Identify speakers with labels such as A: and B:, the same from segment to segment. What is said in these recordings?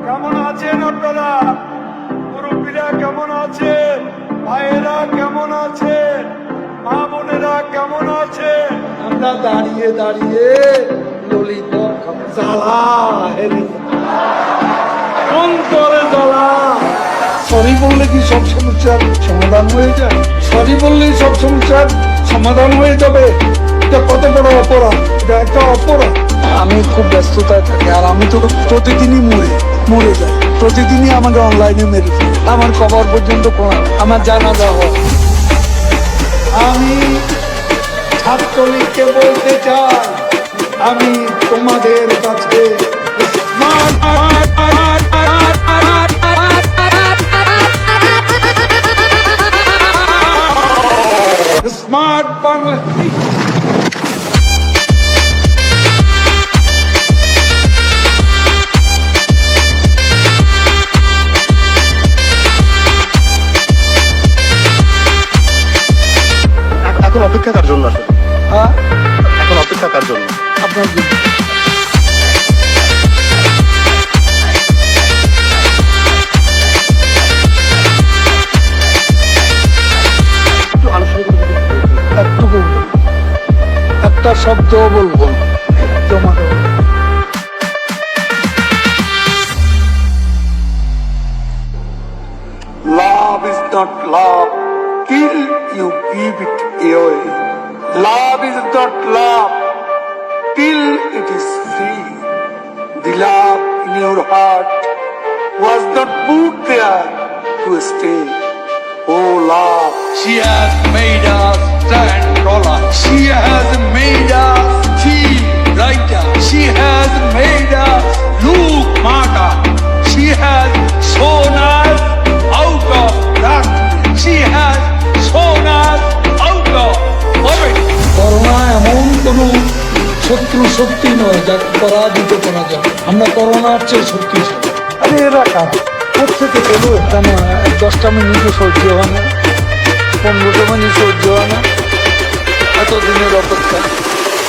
A: কেমন আছেন আপনারা? মুরব্বীরা কেমন আছেন? ভাইয়েরা কেমন আছেন? মা বোনেরা কেমন আছেন? আমরা দাঁড়িয়ে দাঁড়িয়ে ললিপপ খাবো। জ্বালা অন্তরে জ্বালা। সরি বললে কি সব সমস্যার সমাধান হয়ে যায়? সরি বললেই সব সমস্যার সমাধান হয়ে যাবে? এটা কত বড় অপরাধ! এটা একটা অপরাধ। আমি খুব ব্যস্ততায় থাকি, আর আমি তো প্রতিদিনই মরে যাই। প্রতিদিনই আমাকে অনলাইনে মেরে ফেলে। আমার কবর পর্যন্ত কোরআন, আমার জানাজা হয়। আমি ছাত্রলীগকে বলতে চাই, আমি তোমাদের কাছে স্মার্ট বাংলা
B: এখন অপেক্ষা কার জন্য আসলে?
A: হ্যাঁ,
B: এখন অপেক্ষা কার জন্য?
A: আপনার জন্য।
B: একটু আনুষ্ঠানিকতা যদি বলতেন।
A: একটুকু একটা শব্দ বলবো তোমাকে। Love is not love till you give it away. Love is not love till it is free. The love in your heart was not put there to stay. Oh love, she has made us stand taller. She has made us feel brighter. She has made us look smarter. She has shown us out of darkness. She has shown us out of poverty. Corona এমন কোন শত্রু শক্তি নয় যাকে পরাজিত করা যাবে। আমরা করোনার চেয়ে শক্তিশালী। আরে এরা কাজ কোথেকে পেলো? কেন 10টা মিনিটও সহ্য হয় না, 15টা মিনিট সহ্য হয় না, এতদিনের অপেক্ষা।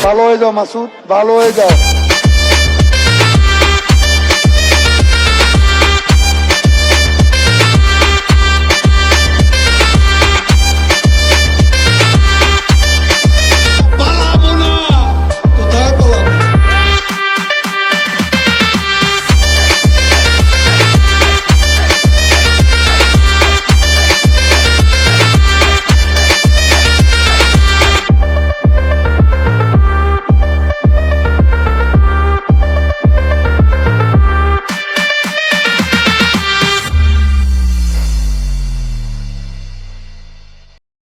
A: ভালো হয়ে যাও মাসুদ, ভালো হয়ে যাও।